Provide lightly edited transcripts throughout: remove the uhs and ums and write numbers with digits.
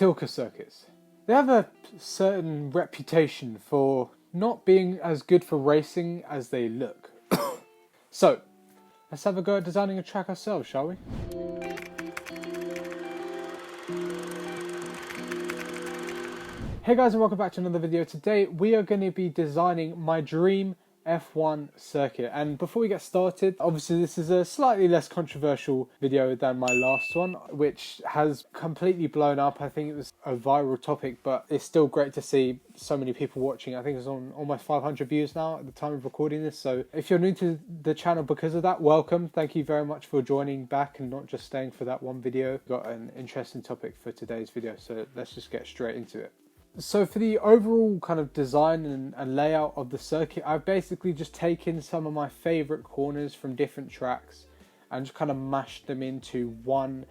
Tilke circuits. They have a certain reputation for not being as good for racing as they look. So, let's have a go at designing a track ourselves, shall we? Hey guys, and welcome back to another video. Today we are going to be designing my dream F1 circuit, and before we get started, obviously this is a slightly less controversial video than my last one, which has completely blown up. I think it was a viral topic, but it's still great to see so many people watching. I think it's on almost 500 views now at the time of recording this, so if you're new to the channel because of that, welcome. Thank you very much for joining back and not just staying for that one video. Got an interesting topic for today's video, so let's just get straight into it. So for the overall kind of design and layout of the circuit, I've basically just taken some of my favourite corners from different tracks and just kind of mashed them into one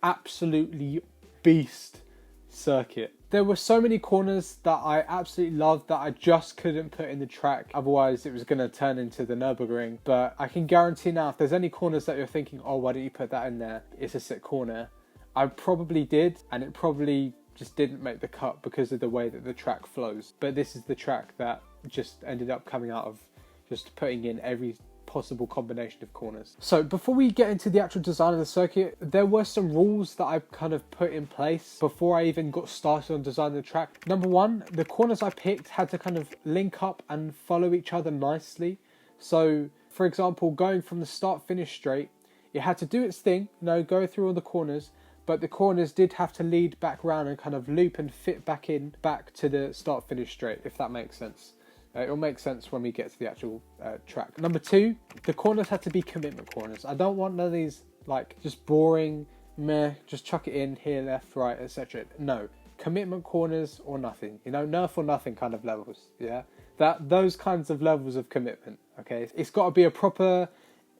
absolutely beast circuit. There were so many corners that I absolutely loved that I just couldn't put in the track, otherwise it was going to turn into the Nürburgring. But I can guarantee now, if there's any corners that you're thinking, oh, why don't you put that in there, it's a sick corner, I probably did, and it probably just didn't make the cut because of the way that the track flows. But this is the track that just ended up coming out of just putting in every possible combination of corners. So before we get into the actual design of the circuit, there were some rules that I kind of put in place before I even got started on designing the track. Number one, the corners I picked had to kind of link up and follow each other nicely. So for example, going from the start finish straight, it had to do its thing, go through all the corners, but the corners did have to lead back round and kind of loop and fit back to the start finish straight, if that makes sense. It'll make sense when we get to the actual track. Number two, the corners had to be commitment corners. I don't want none of these like just boring, meh, just chuck it in here, left, right, etc. No, commitment corners or nothing, nerf or nothing kind of levels, yeah? Those kinds of levels of commitment, okay? It's got to be a proper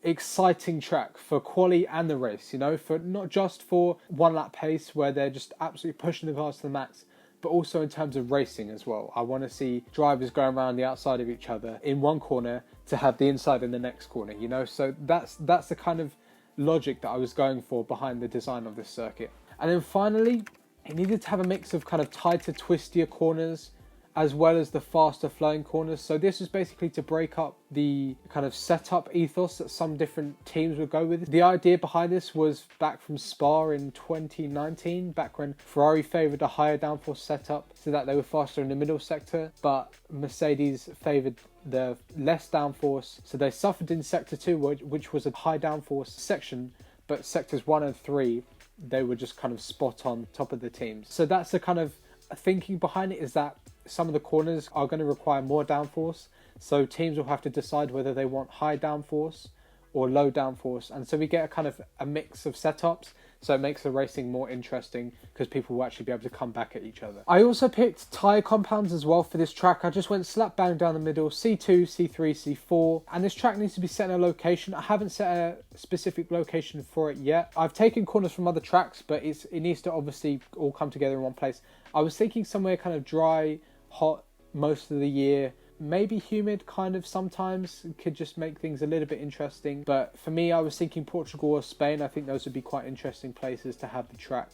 exciting track for quali and the race, for not just for one lap pace where they're just absolutely pushing the cars to the max, but also in terms of racing as well. I want to see drivers going around the outside of each other in one corner to have the inside in the next corner, so that's the kind of logic that I was going for behind the design of this circuit. And then finally, it needed to have a mix of kind of tighter, twistier corners as well as the faster flowing corners. So this was basically to break up the kind of setup ethos that some different teams would go with. The idea behind this was back from Spa in 2019, back when Ferrari favoured a higher downforce setup so that they were faster in the middle sector, but Mercedes favoured the less downforce, so they suffered in sector 2, which was a high downforce section, but sectors 1 and 3, they were just kind of spot on top of the teams. So that's the kind of thinking behind it, is that some of the corners are going to require more downforce, so teams will have to decide whether they want high downforce or low downforce, and so we get a mix of setups, so it makes the racing more interesting because people will actually be able to come back at each other. I also picked tyre compounds as well for this track. I just went slap bang down the middle, C2, C3, C4, and this track needs to be set in a location. I haven't set a specific location for it yet. I've taken corners from other tracks, but it needs to obviously all come together in one place. I was thinking somewhere kind of dry, hot most of the year, maybe humid kind of sometimes, could just make things a little bit interesting. But for me, I was thinking Portugal or Spain. I think those would be quite interesting places to have the track,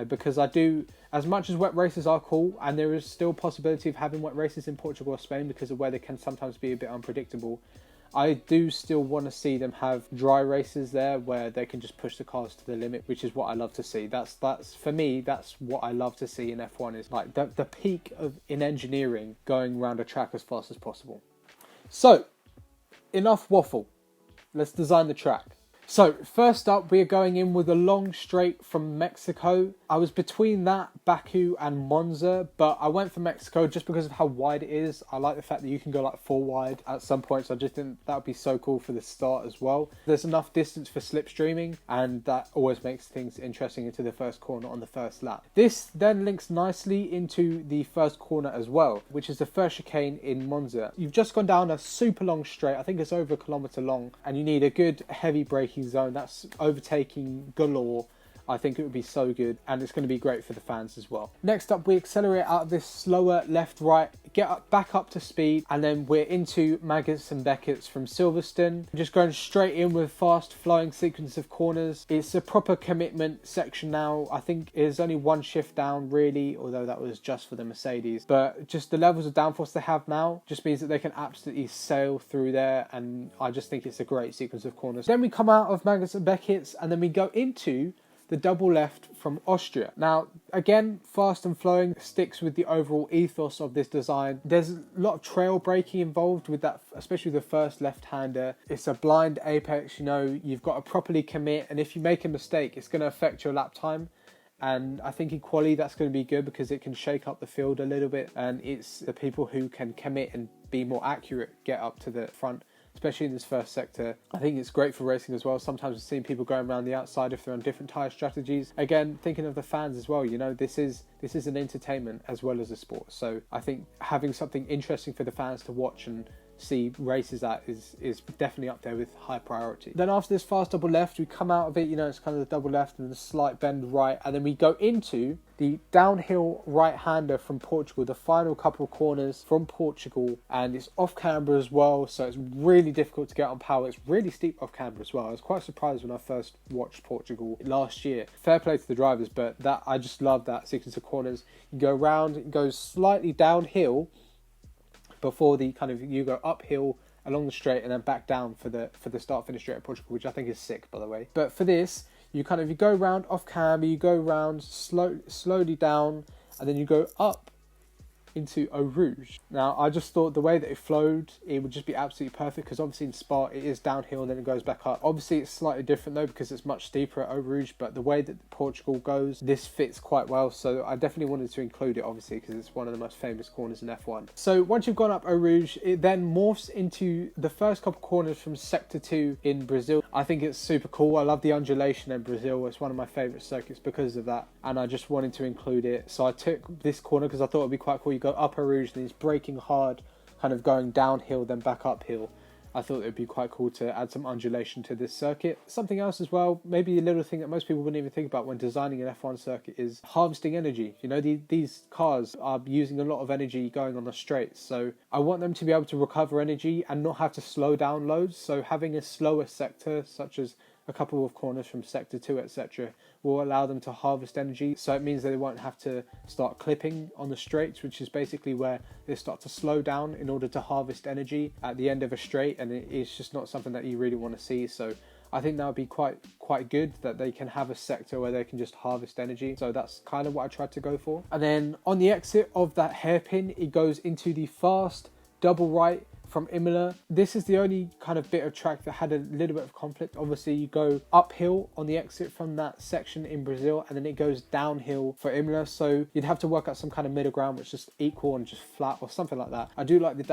because I do, as much as wet races are cool, and there is still possibility of having wet races in Portugal or Spain because the weather can sometimes be a bit unpredictable, I do still want to see them have dry races there where they can just push the cars to the limit, which is what I love to see. That's for me, that's what I love to see in F1, is like the peak in engineering, going around a track as fast as possible. So, enough waffle. Let's design the track. So first up, we are going in with a long straight from Mexico. I was between that, Baku and Monza, but I went for Mexico just because of how wide it is. I like the fact that you can go like 4 wide at some points. I just think that would be so cool for the start as well. There's enough distance for slipstreaming, and that always makes things interesting into the first corner on the first lap. This then links nicely into the first corner as well, which is the first chicane in Monza. You've just gone down a super long straight, I think it's over 1 kilometre long, and you need a good heavy braking zone that's overtaking galore. I think it would be so good, and it's going to be great for the fans as well. Next up, we accelerate out of this slower left-right, get up, back up to speed, and then we're into Maggotts and Beckett's from Silverstone. Just going straight in with fast flowing sequence of corners. It's a proper commitment section now. I think there's only one shift down really, although that was just for the Mercedes. But just the levels of downforce they have now just means that they can absolutely sail through there, and I just think it's a great sequence of corners. Then we come out of Maggotts and Beckett's, and then we go into the double left from Austria. Now, again, fast and flowing sticks with the overall ethos of this design. There's a lot of trail braking involved with that, especially the first left-hander. It's a blind apex, you know, you've got to properly commit, and if you make a mistake, it's going to affect your lap time. And I think in quali that's going to be good because it can shake up the field a little bit, and it's the people who can commit and be more accurate get up to the front, especially in this first sector. I think it's great for racing as well. Sometimes we've seen people going around the outside if they're on different tyre strategies. Again, thinking of the fans as well, you know, this is an entertainment as well as a sport. So I think having something interesting for the fans to watch and see races at is definitely up there with high priority. Then after this fast double left, we come out of it, you know, it's kind of the double left and the slight bend right, and then we go into the downhill right-hander from Portugal, the final couple of corners from Portugal, and it's off camber as well, so it's really difficult to get on power. It's really steep off camber as well. I was quite surprised when I first watched Portugal last year. Fair play to the drivers, but I just love that sequence of corners. You go round, it goes slightly downhill before you go uphill along the straight and then back down for the start finish straight at Portugal, which I think is sick, by the way. But for this, you go round off camber, you go round slowly down, and then you go up into Eau Rouge. Now, I just thought the way that it flowed, it would just be absolutely perfect, because obviously in Spa it is downhill and then it goes back up. Obviously it's slightly different though because it's much steeper at Eau Rouge, but the way that Portugal goes, this fits quite well, so I definitely wanted to include it, obviously, because it's one of the most famous corners in F1. So once you've gone up Eau Rouge, it then morphs into the first couple corners from Sector 2 in Brazil. I think it's super cool. I love the undulation in Brazil. It's one of my favourite circuits because of that, and I just wanted to include it. So I took this corner because I thought it would be quite cool. You go up Eau Rouge, then it's braking hard, kind of going downhill, then back uphill. I thought it would be quite cool to add some undulation to this circuit. Something else as well, maybe a little thing that most people wouldn't even think about when designing an F1 circuit, is harvesting energy. You know, these cars are using a lot of energy going on the straights, so I want them to be able to recover energy and not have to slow down loads. So having a slower sector, such as a couple of corners from Sector 2, etc., will allow them to harvest energy. So it means that they won't have to start clipping on the straights, which is basically where they start to slow down in order to harvest energy at the end of a straight, and it's just not something that you really want to see. So I think that would be quite good, that they can have a sector where they can just harvest energy. So that's kind of what I tried to go for. And then on the exit of that hairpin, it goes into the fast double right from Imola. This is the only kind of bit of track that had a little bit of conflict. Obviously you go uphill on the exit from that section in Brazil, and then it goes downhill for Imola, so you'd have to work out some kind of middle ground which is equal and just flat or something like that. I do like the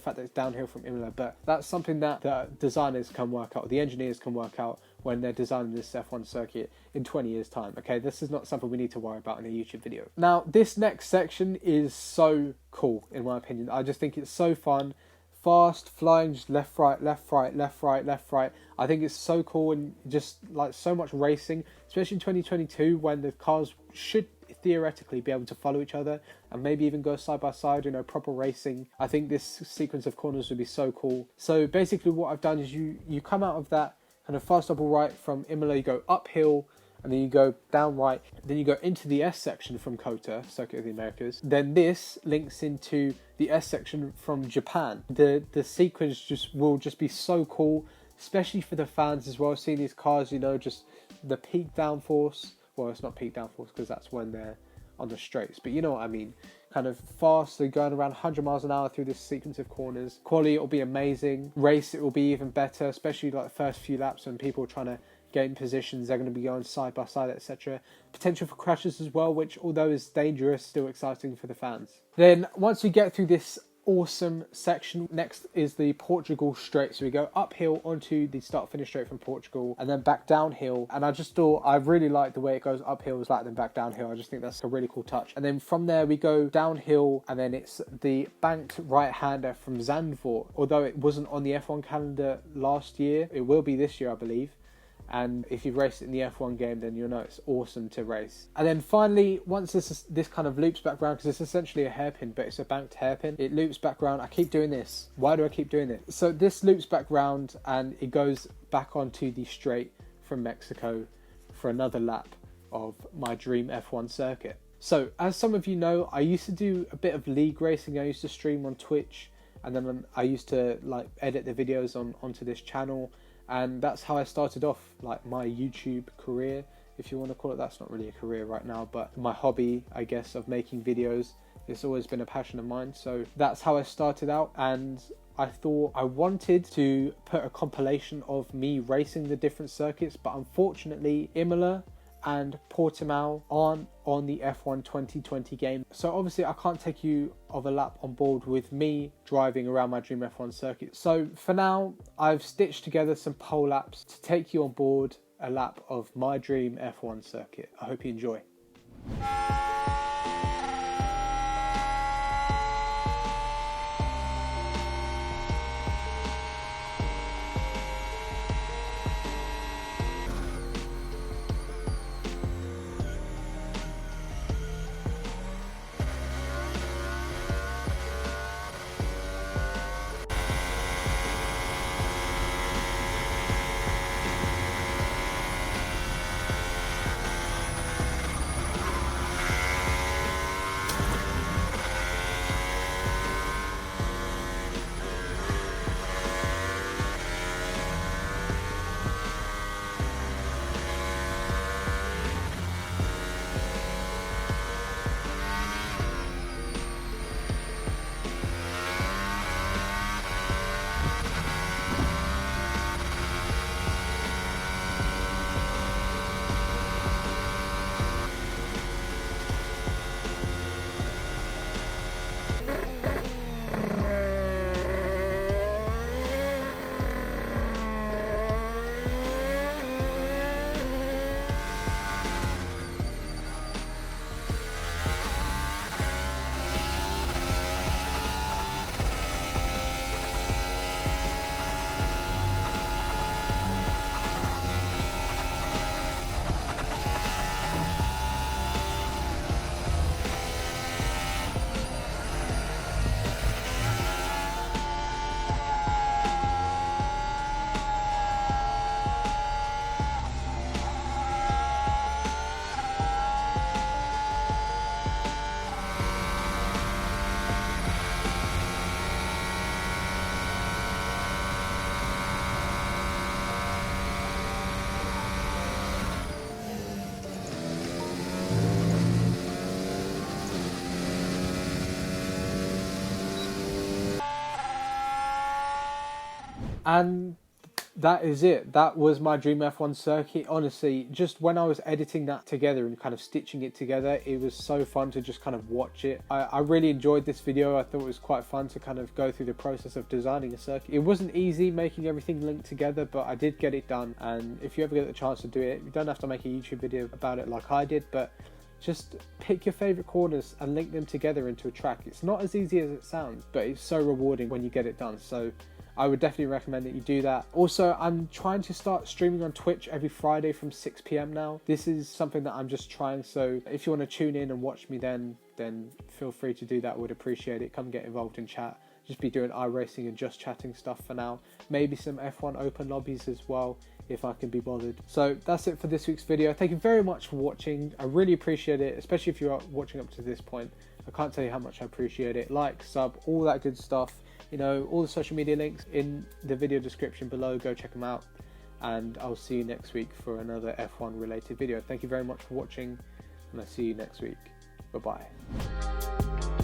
fact that it's downhill from Imola, but that's something that the designers can work out, or the engineers can work out when they're designing this F1 circuit in 20 years time. Okay, this is not something we need to worry about in a YouTube video. Now, this next section is so cool in my opinion. I just think it's so fun. Fast, flying, just left, right, left, right, left, right, left, right. I think it's so cool, and just like so much racing, especially in 2022 when the cars should theoretically be able to follow each other and maybe even go side by side, you know, proper racing. I think this sequence of corners would be so cool. So basically what I've done is you come out of that kind of fast double right from Imola, you go uphill, and then you go down right, then you go into the S section from Kota, Circuit of the Americas. Then this links into the S section from Japan. The sequence will just be so cool, especially for the fans as well, seeing these cars, you know, just the peak downforce. Well, it's not peak downforce because that's when they're on the straights, but you know what I mean. Kind of fast, they're going around 100 miles an hour through this sequence of corners. Quality, it'll be amazing. Race, it will be even better, especially like the first few laps when people are trying to get in positions, they're going to be going side by side, etc. Potential for crashes as well, which although is dangerous, still exciting for the fans. Then once you get through this awesome section, next is the Portugal straight. So we go uphill onto the start finish straight from Portugal and then back downhill, and I just thought I really like the way it goes uphill is like then back downhill. I just think that's a really cool touch. And then from there we go downhill, and then it's the banked right-hander from Zandvoort. Although it wasn't on the F1 calendar last year, it will be this year I believe. and if you've raced it in the F1 game, then you'll know it's awesome to race. And then finally, once this kind of loops back around, because it's essentially a hairpin, but it's a banked hairpin, it loops back around. I keep doing this. Why do I keep doing it? So this loops back round and it goes back onto the straight from Mexico for another lap of my dream F1 circuit. So as some of you know, I used to do a bit of league racing. I used to stream on Twitch, and then I used to like edit the videos onto this channel, and that's how I started off like my YouTube career, if you want to call it. That's not really a career right now, but my hobby, I guess, of making videos. It's always been a passion of mine, so that's how I started out. And I thought I wanted to put a compilation of me racing the different circuits, but unfortunately Imola and Portimao aren't on the F1 2020 game. So obviously I can't take you of a lap on board with me driving around my dream F1 circuit. So for now, I've stitched together some pole laps to take you on board a lap of my dream F1 circuit. I hope you enjoy. And that is it. That was my dream F1 circuit. Honestly, just when I was editing that together and kind of stitching it together, it was so fun to just kind of watch it. I really enjoyed this video. I thought it was quite fun to kind of go through the process of designing a circuit. It wasn't easy making everything linked together, but I did get it done. And if you ever get the chance to do it, you don't have to make a YouTube video about it like I did, but just pick your favorite corners and link them together into a track. It's not as easy as it sounds, but it's so rewarding when you get it done. So I would definitely recommend that you do that. Also, I'm trying to start streaming on Twitch every Friday from 6 PM now. This is something that I'm just trying, so if you want to tune in and watch me then feel free to do that. I would appreciate it. Come get involved in chat. Just be doing iRacing and just chatting stuff for now. Maybe some F1 open lobbies as well, if I can be bothered. So that's it for this week's video. Thank you very much for watching. I really appreciate it, especially if you're watching up to this point. I can't tell you how much I appreciate it. Like, sub, all that good stuff. You know, all the social media links in the video description below. Go check them out, and I'll see you next week for another F1 related video. Thank you very much for watching, and I'll see you next week. Bye bye.